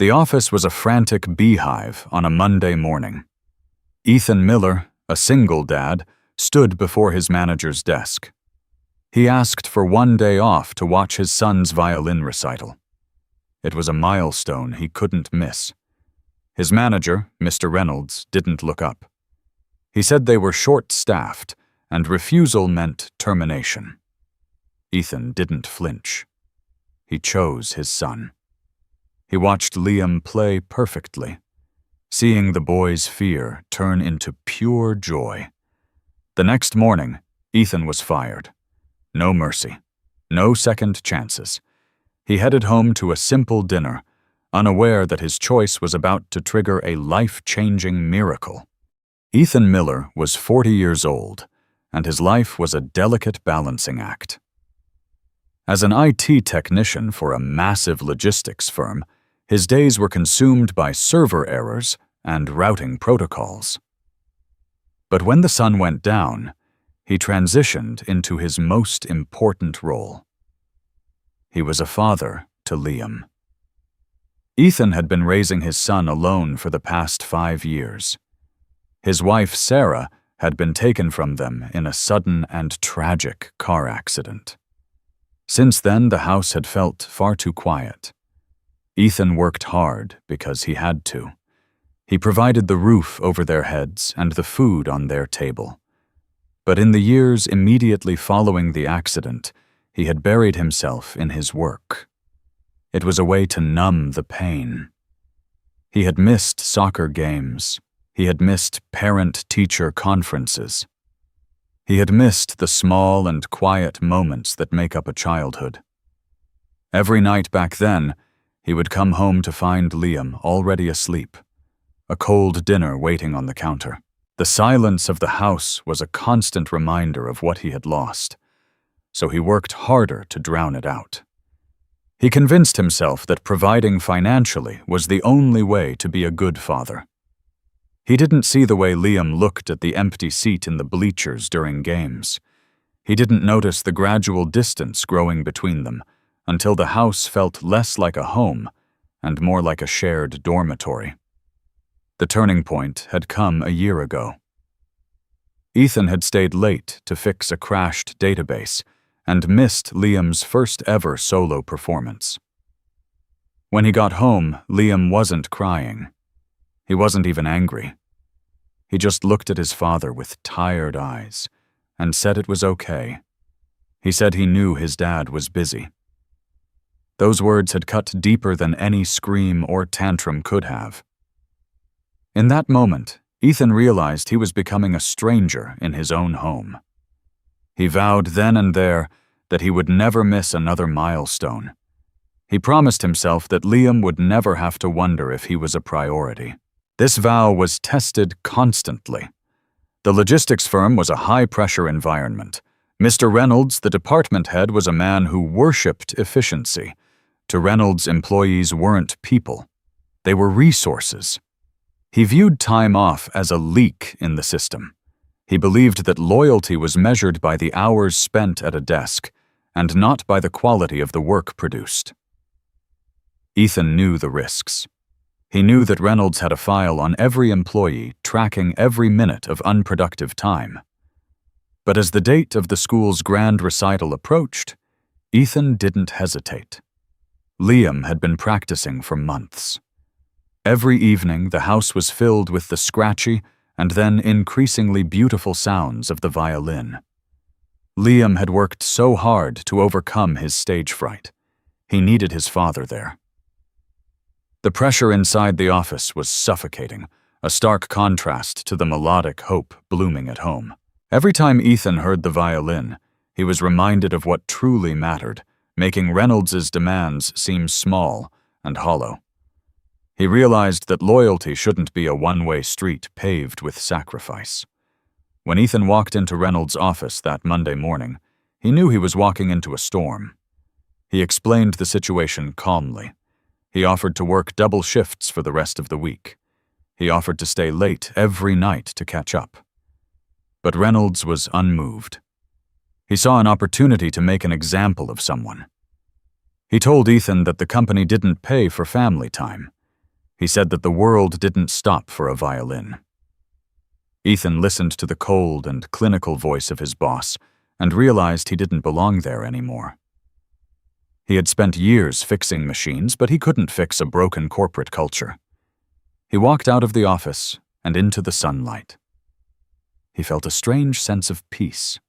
The office was a frantic beehive on a Monday morning. Ethan Miller, a single dad, stood before his manager's desk. He asked for one day off to watch his son's violin recital. It was a milestone he couldn't miss. His manager, Mr. Reynolds, didn't look up. He said they were short-staffed, and refusal meant termination. Ethan didn't flinch. He chose his son. He watched Liam play perfectly, seeing the boy's fear turn into pure joy. The next morning, Ethan was fired. No mercy. No second chances. He headed home to a simple dinner, unaware that his choice was about to trigger a life-changing miracle. Ethan Miller was 40 years old, and his life was a delicate balancing act. As an IT technician for a massive logistics firm, his days were consumed by server errors and routing protocols. But when the sun went down, he transitioned into his most important role. He was a father to Liam. Ethan had been raising his son alone for the past 5 years. His wife, Sarah, had been taken from them in a sudden and tragic car accident. Since then, the house had felt far too quiet. Ethan worked hard because he had to. He provided the roof over their heads and the food on their table. But in the years immediately following the accident, he had buried himself in his work. It was a way to numb the pain. He had missed soccer games. He had missed parent-teacher conferences. He had missed the small and quiet moments that make up a childhood. Every night back then, he would come home to find Liam already asleep, a cold dinner waiting on the counter. The silence of the house was a constant reminder of what he had lost, so he worked harder to drown it out. He convinced himself that providing financially was the only way to be a good father. He didn't see the way Liam looked at the empty seat in the bleachers during games. He didn't notice the gradual distance growing between them, until the house felt less like a home and more like a shared dormitory. The turning point had come a year ago. Ethan had stayed late to fix a crashed database and missed Liam's first ever solo performance. When he got home, Liam wasn't crying. He wasn't even angry. He just looked at his father with tired eyes and said it was okay. He said he knew his dad was busy. Those words had cut deeper than any scream or tantrum could have. In that moment, Ethan realized he was becoming a stranger in his own home. He vowed then and there that he would never miss another milestone. He promised himself that Liam would never have to wonder if he was a priority. This vow was tested constantly. The logistics firm was a high-pressure environment. Mr. Reynolds, the department head, was a man who worshipped efficiency. To Reynolds, employees weren't people. They were resources. He viewed time off as a leak in the system. He believed that loyalty was measured by the hours spent at a desk, and not by the quality of the work produced. Ethan knew the risks. He knew that Reynolds had a file on every employee tracking every minute of unproductive time. But as the date of the school's grand recital approached, Ethan didn't hesitate. Liam had been practicing for months. Every evening, the house was filled with the scratchy and then increasingly beautiful sounds of the violin. Liam had worked so hard to overcome his stage fright. He needed his father there. The pressure inside the office was suffocating, a stark contrast to the melodic hope blooming at home. Every time Ethan heard the violin, he was reminded of what truly mattered, making Reynolds's demands seem small and hollow. He realized that loyalty shouldn't be a one-way street paved with sacrifice. When Ethan walked into Reynolds' office that Monday morning, he knew he was walking into a storm. He explained the situation calmly. He offered to work double shifts for the rest of the week. He offered to stay late every night to catch up. But Reynolds was unmoved. He saw an opportunity to make an example of someone. He told Ethan that the company didn't pay for family time. He said that the world didn't stop for a violin. Ethan listened to the cold and clinical voice of his boss and realized he didn't belong there anymore. He had spent years fixing machines, but he couldn't fix a broken corporate culture. He walked out of the office and into the sunlight. He felt a strange sense of peace.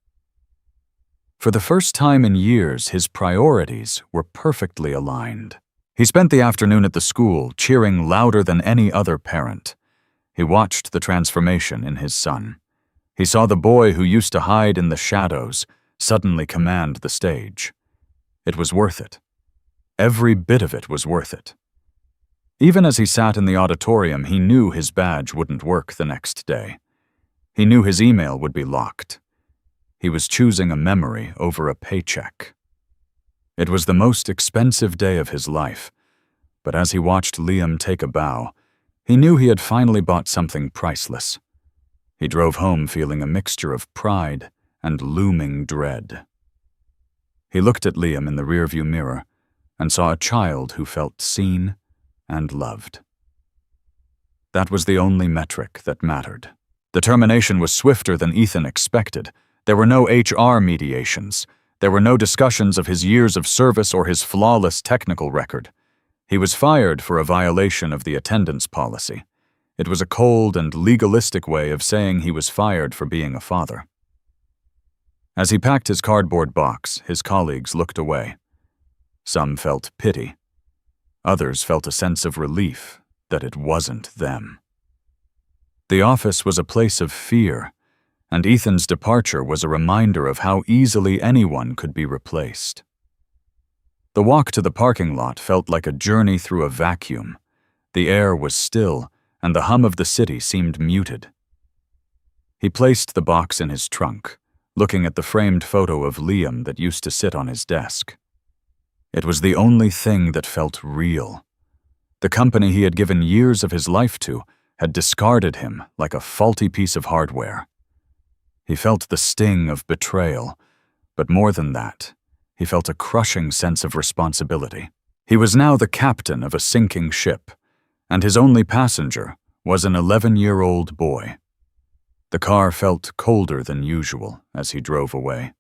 For the first time in years, his priorities were perfectly aligned. He spent the afternoon at the school, cheering louder than any other parent. He watched the transformation in his son. He saw the boy who used to hide in the shadows suddenly command the stage. It was worth it. Every bit of it was worth it. Even as he sat in the auditorium, he knew his badge wouldn't work the next day. He knew his email would be locked. He was choosing a memory over a paycheck. It was the most expensive day of his life, but as he watched Liam take a bow, he knew he had finally bought something priceless. He drove home feeling a mixture of pride and looming dread. He looked at Liam in the rearview mirror and saw a child who felt seen and loved. That was the only metric that mattered. The termination was swifter than Ethan expected. There were no HR mediations. There were no discussions of his years of service or his flawless technical record. He was fired for a violation of the attendance policy. It was a cold and legalistic way of saying he was fired for being a father. As he packed his cardboard box, his colleagues looked away. Some felt pity. Others felt a sense of relief that it wasn't them. The office was a place of fear, and Ethan's departure was a reminder of how easily anyone could be replaced. The walk to the parking lot felt like a journey through a vacuum. The air was still, and the hum of the city seemed muted. He placed the box in his trunk, looking at the framed photo of Liam that used to sit on his desk. It was the only thing that felt real. The company he had given years of his life to had discarded him like a faulty piece of hardware. He felt the sting of betrayal, but more than that, he felt a crushing sense of responsibility. He was now the captain of a sinking ship, and his only passenger was an 11-year-old boy. The car felt colder than usual as he drove away.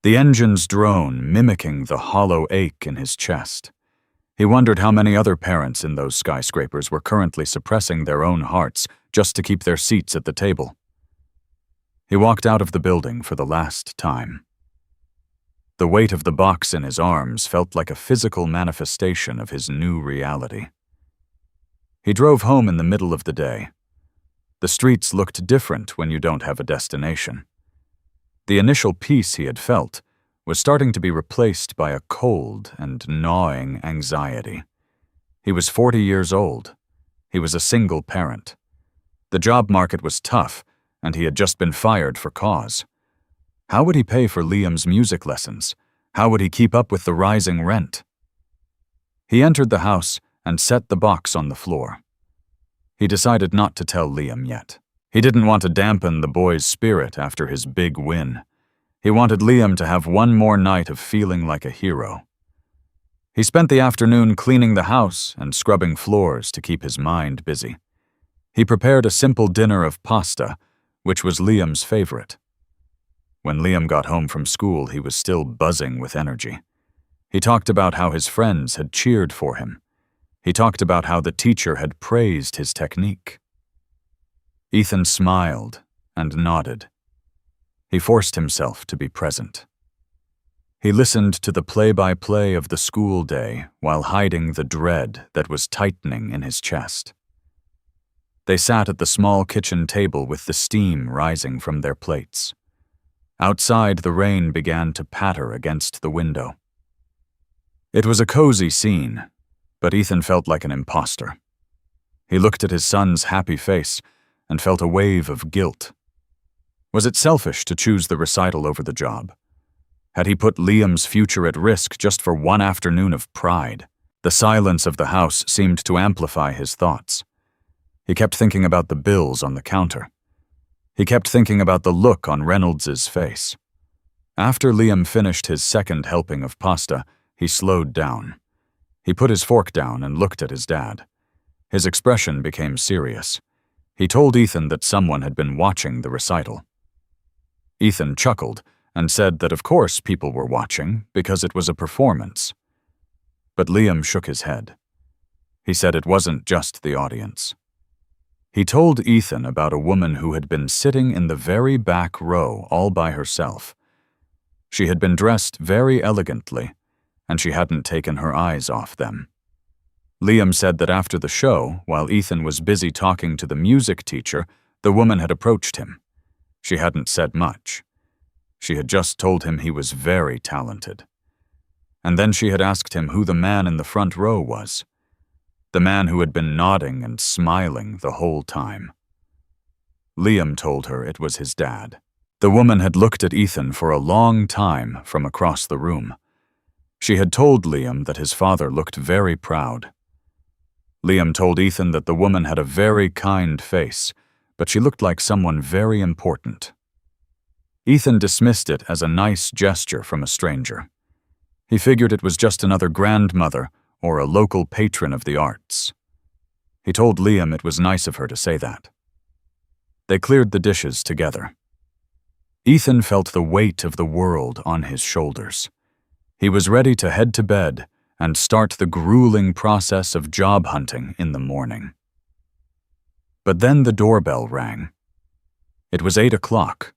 The engines drone mimicking the hollow ache in his chest. He wondered how many other parents in those skyscrapers were currently suppressing their own hearts just to keep their seats at the table. He walked out of the building for the last time. The weight of the box in his arms felt like a physical manifestation of his new reality. He drove home in the middle of the day. The streets looked different when you don't have a destination. The initial peace he had felt was starting to be replaced by a cold and gnawing anxiety. He was 40 years old. He was a single parent. The job market was tough, and he had just been fired for cause. How would he pay for Liam's music lessons? How would he keep up with the rising rent? He entered the house and set the box on the floor. He decided not to tell Liam yet. He didn't want to dampen the boy's spirit after his big win. He wanted Liam to have one more night of feeling like a hero. He spent the afternoon cleaning the house and scrubbing floors to keep his mind busy. He prepared a simple dinner of pasta, which was Liam's favorite. When Liam got home from school, he was still buzzing with energy. He talked about how his friends had cheered for him. He talked about how the teacher had praised his technique. Ethan smiled and nodded. He forced himself to be present. He listened to the play-by-play of the school day while hiding the dread that was tightening in his chest. They sat at the small kitchen table with the steam rising from their plates. Outside, the rain began to patter against the window. It was a cozy scene, but Ethan felt like an imposter. He looked at his son's happy face and felt a wave of guilt. Was it selfish to choose the recital over the job? Had he put Liam's future at risk just for one afternoon of pride? The silence of the house seemed to amplify his thoughts. He kept thinking about the bills on the counter. He kept thinking about the look on Reynolds's face. After Liam finished his second helping of pasta, he slowed down. He put his fork down and looked at his dad. His expression became serious. He told Ethan that someone had been watching the recital. Ethan chuckled and said that of course people were watching because it was a performance. But Liam shook his head. He said it wasn't just the audience. He told Ethan about a woman who had been sitting in the very back row all by herself. She had been dressed very elegantly, and she hadn't taken her eyes off them. Liam said that after the show, while Ethan was busy talking to the music teacher, the woman had approached him. She hadn't said much. She had just told him he was very talented. And then she had asked him who the man in the front row was. The man who had been nodding and smiling the whole time. Liam told her it was his dad. The woman had looked at Ethan for a long time from across the room. She had told Liam that his father looked very proud. Liam told Ethan that the woman had a very kind face, but she looked like someone very important. Ethan dismissed it as a nice gesture from a stranger. He figured it was just another grandmother or a local patron of the arts. He told Liam it was nice of her to say that. They cleared the dishes together. Ethan felt the weight of the world on his shoulders. He was ready to head to bed and start the grueling process of job hunting in the morning. But then the doorbell rang. It was 8 o'clock.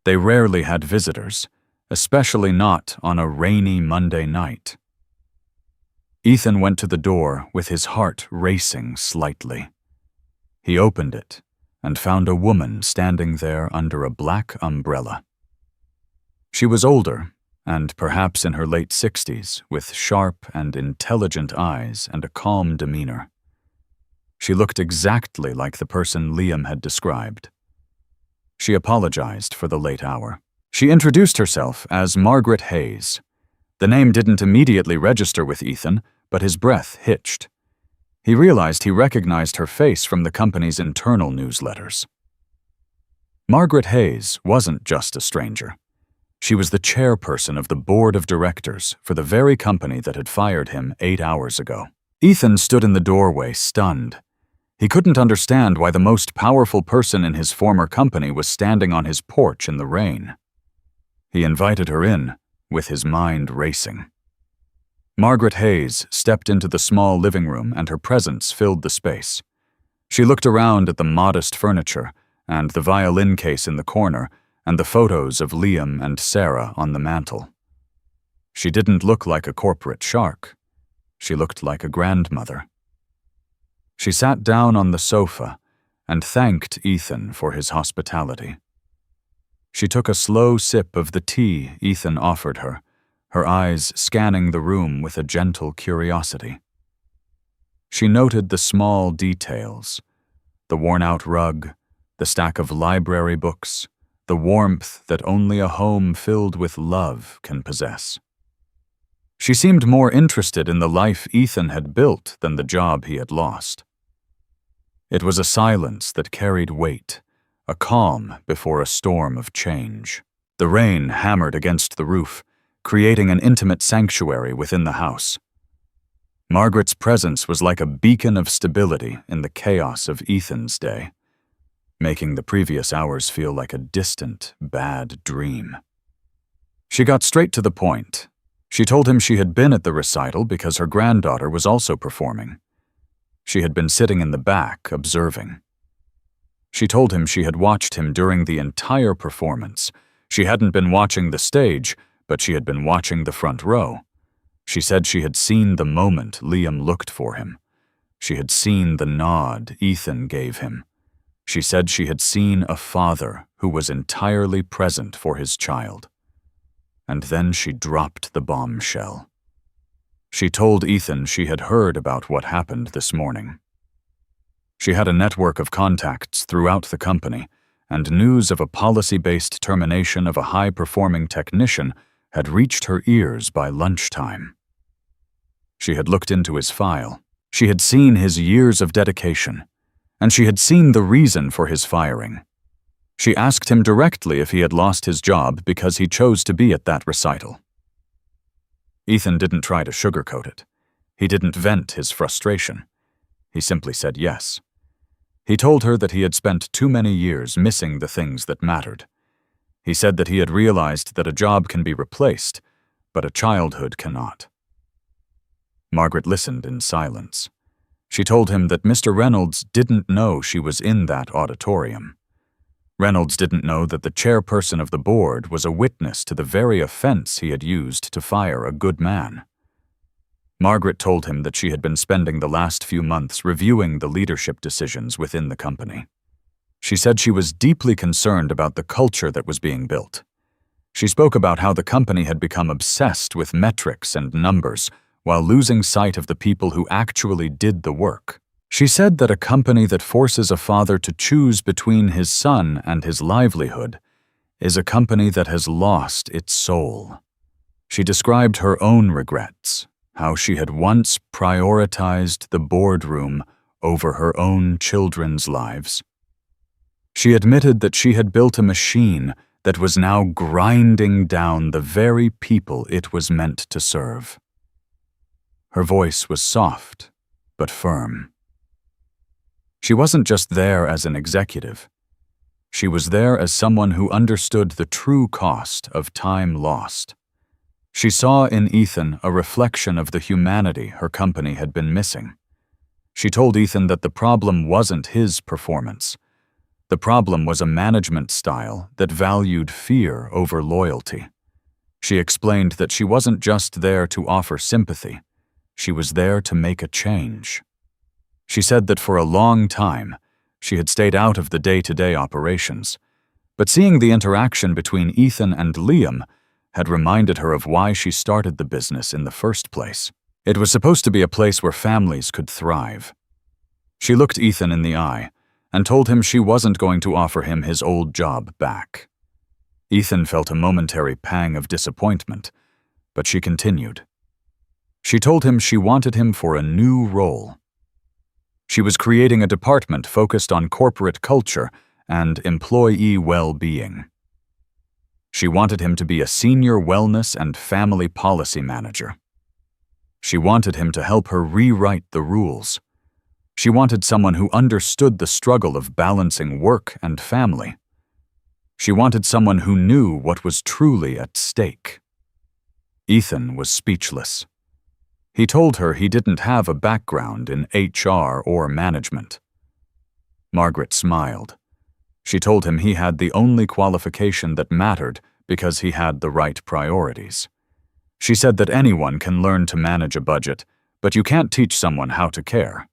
They rarely had visitors, especially not on a rainy Monday night. Ethan went to the door with his heart racing slightly. He opened it and found a woman standing there under a black umbrella. She was older, and perhaps in her late 60s, with sharp and intelligent eyes and a calm demeanor. She looked exactly like the person Liam had described. She apologized for the late hour. She introduced herself as Margaret Hayes. The name didn't immediately register with Ethan, but his breath hitched. He realized he recognized her face from the company's internal newsletters. Margaret Hayes wasn't just a stranger. She was the chairperson of the board of directors for the very company that had fired him 8 hours ago. Ethan stood in the doorway, stunned. He couldn't understand why the most powerful person in his former company was standing on his porch in the rain. He invited her in, with his mind racing. Margaret Hayes stepped into the small living room, and her presence filled the space. She looked around at the modest furniture and the violin case in the corner, and the photos of Liam and Sarah on the mantel. She didn't look like a corporate shark. She looked like a grandmother. She sat down on the sofa and thanked Ethan for his hospitality. She took a slow sip of the tea Ethan offered her, her eyes scanning the room with a gentle curiosity. She noted the small details, the worn-out rug, the stack of library books, the warmth that only a home filled with love can possess. She seemed more interested in the life Ethan had built than the job he had lost. It was a silence that carried weight, a calm before a storm of change. The rain hammered against the roof, creating an intimate sanctuary within the house. Margaret's presence was like a beacon of stability in the chaos of Ethan's day, making the previous hours feel like a distant, bad dream. She got straight to the point. She told him she had been at the recital because her granddaughter was also performing. She had been sitting in the back, observing. She told him she had watched him during the entire performance. She hadn't been watching the stage, but she had been watching the front row. She said she had seen the moment Liam looked for him. She had seen the nod Ethan gave him. She said she had seen a father who was entirely present for his child. And then she dropped the bombshell. She told Ethan she had heard about what happened this morning. She had a network of contacts throughout the company, and news of a policy-based termination of a high-performing technician had reached her ears by lunchtime. She had looked into his file. She had seen his years of dedication, and she had seen the reason for his firing. She asked him directly if he had lost his job because he chose to be at that recital. Ethan didn't try to sugarcoat it. He didn't vent his frustration. He simply said yes. He told her that he had spent too many years missing the things that mattered. He said that he had realized that a job can be replaced, but a childhood cannot. Margaret listened in silence. She told him that Mr. Reynolds didn't know she was in that auditorium. Reynolds didn't know that the chairperson of the board was a witness to the very offense he had used to fire a good man. Margaret told him that she had been spending the last few months reviewing the leadership decisions within the company. She said she was deeply concerned about the culture that was being built. She spoke about how the company had become obsessed with metrics and numbers while losing sight of the people who actually did the work. She said that a company that forces a father to choose between his son and his livelihood is a company that has lost its soul. She described her own regrets, how she had once prioritized the boardroom over her own children's lives. She admitted that she had built a machine that was now grinding down the very people it was meant to serve. Her voice was soft, but firm. She wasn't just there as an executive. She was there as someone who understood the true cost of time lost. She saw in Ethan a reflection of the humanity her company had been missing. She told Ethan that the problem wasn't his performance. The problem was a management style that valued fear over loyalty. She explained that she wasn't just there to offer sympathy. She was there to make a change. She said that for a long time, she had stayed out of the day-to-day operations, but seeing the interaction between Ethan and Liam had reminded her of why she started the business in the first place. It was supposed to be a place where families could thrive. She looked Ethan in the eye and told him she wasn't going to offer him his old job back. Ethan felt a momentary pang of disappointment, but she continued. She told him she wanted him for a new role. She was creating a department focused on corporate culture and employee well-being. She wanted him to be a senior wellness and family policy manager. She wanted him to help her rewrite the rules. She wanted someone who understood the struggle of balancing work and family. She wanted someone who knew what was truly at stake. Ethan was speechless. He told her he didn't have a background in HR or management. Margaret smiled. She told him he had the only qualification that mattered because he had the right priorities. She said that anyone can learn to manage a budget, but you can't teach someone how to care.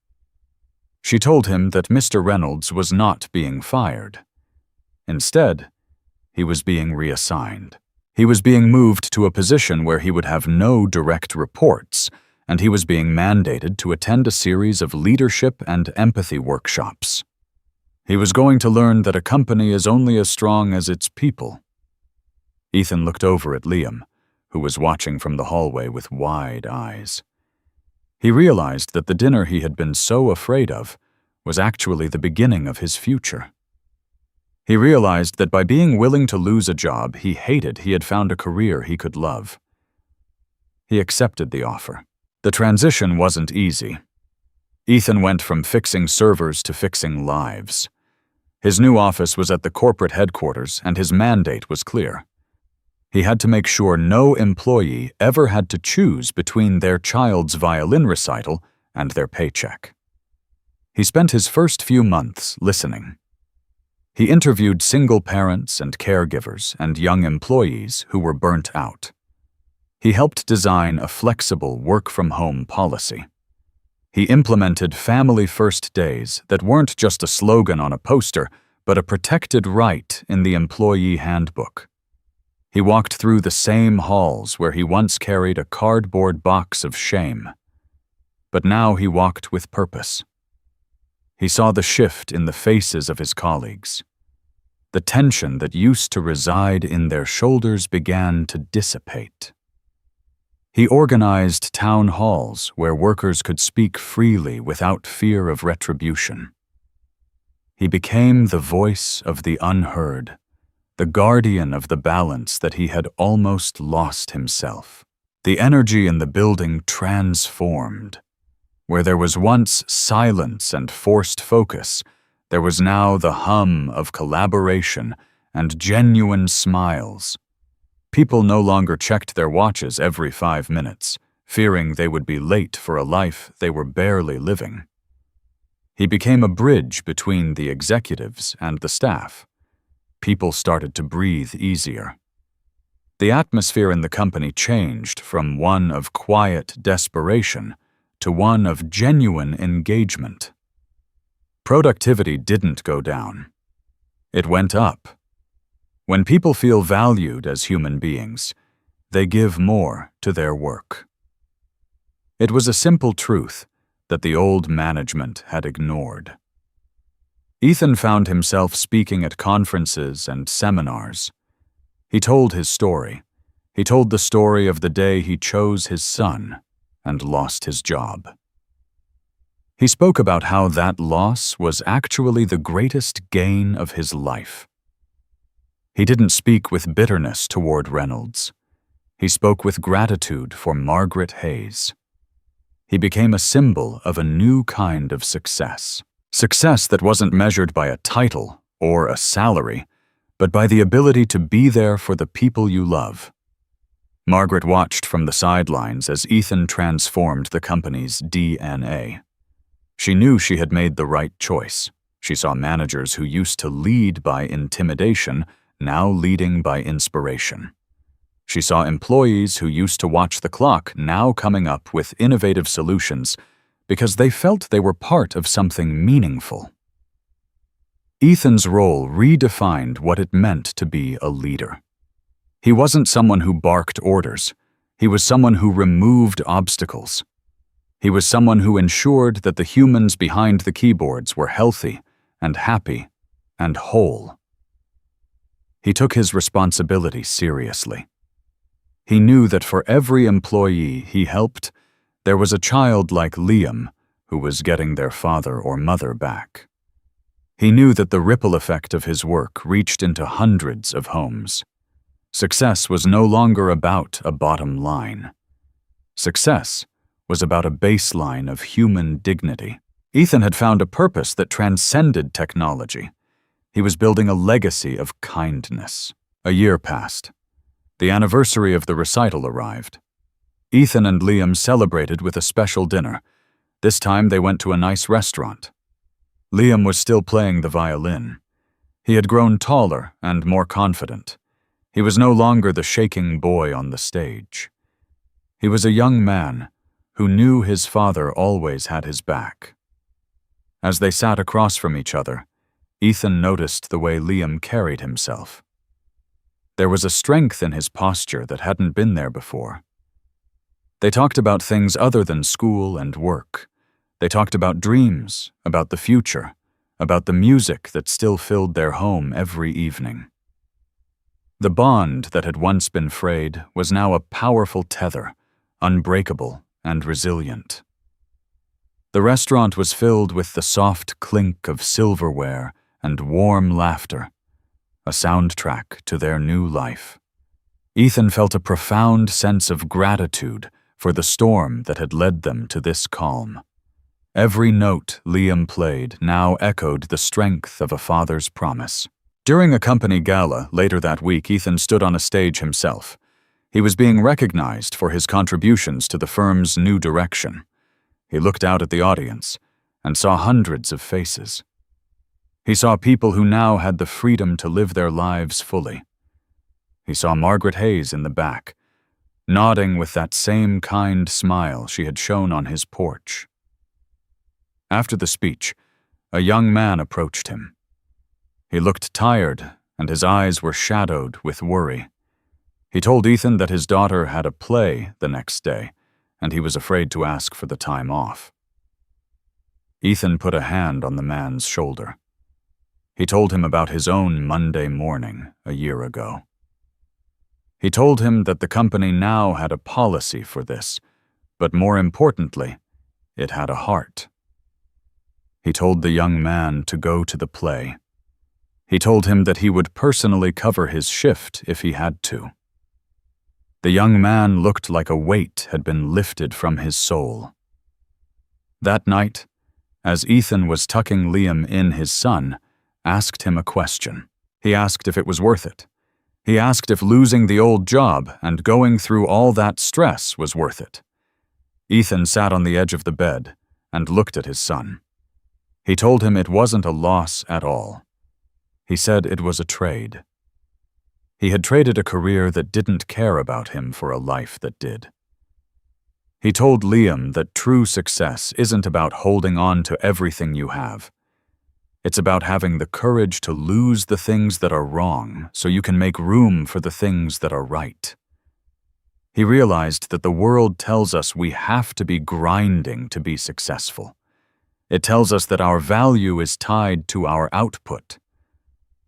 She told him that Mr. Reynolds was not being fired. Instead, he was being reassigned. He was being moved to a position where he would have no direct reports, and he was being mandated to attend a series of leadership and empathy workshops. He was going to learn that a company is only as strong as its people. Ethan looked over at Liam, who was watching from the hallway with wide eyes. He realized that the dinner he had been so afraid of was actually the beginning of his future. He realized that by being willing to lose a job he hated, he had found a career he could love. He accepted the offer. The transition wasn't easy. Ethan went from fixing servers to fixing lives. His new office was at the corporate headquarters, and his mandate was clear. He had to make sure no employee ever had to choose between their child's violin recital and their paycheck. He spent his first few months listening. He interviewed single parents and caregivers and young employees who were burnt out. He helped design a flexible work-from-home policy. He implemented family-first days that weren't just a slogan on a poster, but a protected right in the employee handbook. He walked through the same halls where he once carried a cardboard box of shame. But now he walked with purpose. He saw the shift in the faces of his colleagues. The tension that used to reside in their shoulders began to dissipate. He organized town halls where workers could speak freely without fear of retribution. He became the voice of the unheard, the guardian of the balance that he had almost lost himself. The energy in the building transformed. Where there was once silence and forced focus, there was now the hum of collaboration and genuine smiles. People no longer checked their watches every 5 minutes, fearing they would be late for a life they were barely living. He became a bridge between the executives and the staff. People started to breathe easier. The atmosphere in the company changed from one of quiet desperation to one of genuine engagement. Productivity didn't go down. It went up. When people feel valued as human beings, they give more to their work. It was a simple truth that the old management had ignored. Ethan found himself speaking at conferences and seminars. He told his story. He told the story of the day he chose his son and lost his job. He spoke about how that loss was actually the greatest gain of his life. He didn't speak with bitterness toward Reynolds. He spoke with gratitude for Margaret Hayes. He became a symbol of a new kind of success. Success that wasn't measured by a title or a salary, but by the ability to be there for the people you love. Margaret watched from the sidelines as Ethan transformed the company's DNA. She knew she had made the right choice. She saw managers who used to lead by intimidation, now leading by inspiration. She saw employees who used to watch the clock now coming up with innovative solutions because they felt they were part of something meaningful. Ethan's role redefined what it meant to be a leader. He wasn't someone who barked orders. He was someone who removed obstacles. He was someone who ensured that the humans behind the keyboards were healthy and happy and whole. He took his responsibility seriously. He knew that for every employee he helped, there was a child like Liam who was getting their father or mother back. He knew that the ripple effect of his work reached into hundreds of homes. Success was no longer about a bottom line. Success was about a baseline of human dignity. Ethan had found a purpose that transcended technology. He was building a legacy of kindness. A year passed. The anniversary of the recital arrived. Ethan and Liam celebrated with a special dinner. This time they went to a nice restaurant. Liam was still playing the violin. He had grown taller and more confident. He was no longer the shaking boy on the stage. He was a young man who knew his father always had his back. As they sat across from each other, Ethan noticed the way Liam carried himself. There was a strength in his posture that hadn't been there before. They talked about things other than school and work. They talked about dreams, about the future, about the music that still filled their home every evening. The bond that had once been frayed was now a powerful tether, unbreakable and resilient. The restaurant was filled with the soft clink of silverware and warm laughter, a soundtrack to their new life. Ethan felt a profound sense of gratitude for the storm that had led them to this calm. Every note Liam played now echoed the strength of a father's promise. During a company gala later that week, Ethan stood on a stage himself. He was being recognized for his contributions to the firm's new direction. He looked out at the audience and saw hundreds of faces. He saw people who now had the freedom to live their lives fully. He saw Margaret Hayes in the back, nodding with that same kind smile she had shown on his porch. After the speech, a young man approached him. He looked tired, and his eyes were shadowed with worry. He told Ethan that his daughter had a play the next day, and he was afraid to ask for the time off. Ethan put a hand on the man's shoulder. He told him about his own Monday morning a year ago. He told him that the company now had a policy for this, but more importantly, it had a heart. He told the young man to go to the play. He told him that he would personally cover his shift if he had to. The young man looked like a weight had been lifted from his soul. That night, as Ethan was tucking Liam in, his son asked him a question. He asked if it was worth it. He asked if losing the old job and going through all that stress was worth it. Ethan sat on the edge of the bed and looked at his son. He told him it wasn't a loss at all. He said it was a trade. He had traded a career that didn't care about him for a life that did. He told Liam that true success isn't about holding on to everything you have. It's about having the courage to lose the things that are wrong so you can make room for the things that are right. He realized that the world tells us we have to be grinding to be successful. It tells us that our value is tied to our output.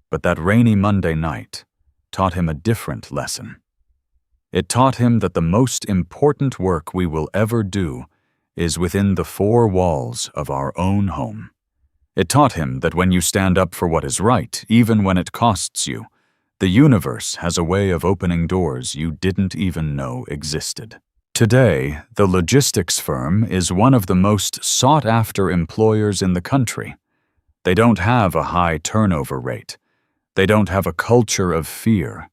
But that rainy Monday night taught him a different lesson. It taught him that the most important work we will ever do is within the four walls of our own home. It taught him that when you stand up for what is right, even when it costs you, the universe has a way of opening doors you didn't even know existed. Today, the logistics firm is one of the most sought-after employers in the country. They don't have a high turnover rate. They don't have a culture of fear.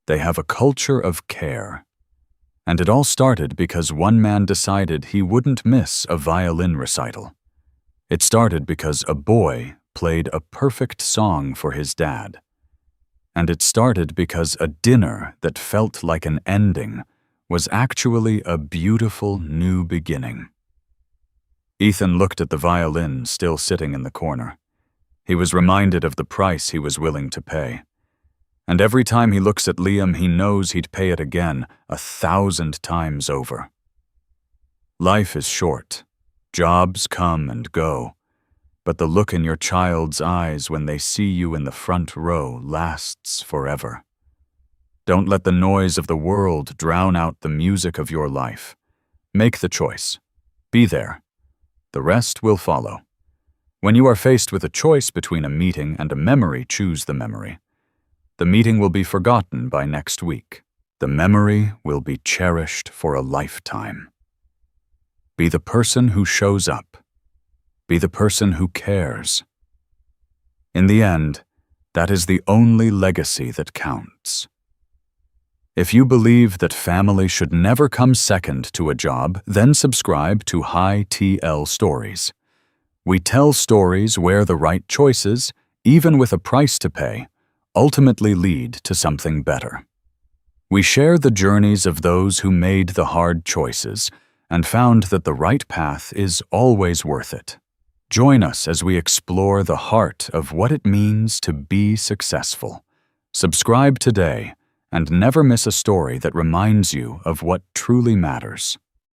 They have a culture of care. And it all started because one man decided he wouldn't miss a violin recital. It started because a boy played a perfect song for his dad. And it started because a dinner that felt like an ending was actually a beautiful new beginning. Ethan looked at the violin still sitting in the corner. He was reminded of the price he was willing to pay. And every time he looks at Liam, he knows he'd pay it again 1,000 times over. Life is short. Jobs come and go. But the look in your child's eyes when they see you in the front row lasts forever. Don't let the noise of the world drown out the music of your life. Make the choice. Be there. The rest will follow. When you are faced with a choice between a meeting and a memory, choose the memory. The meeting will be forgotten by next week. The memory will be cherished for a lifetime. Be the person who shows up. Be the person who cares. In the end, that is the only legacy that counts. If you believe that family should never come second to a job, then subscribe to High TL Stories. We tell stories where the right choices, even with a price to pay, ultimately lead to something better. We share the journeys of those who made the hard choices and found that the right path is always worth it. Join us as we explore the heart of what it means to be successful. Subscribe today and never miss a story that reminds you of what truly matters.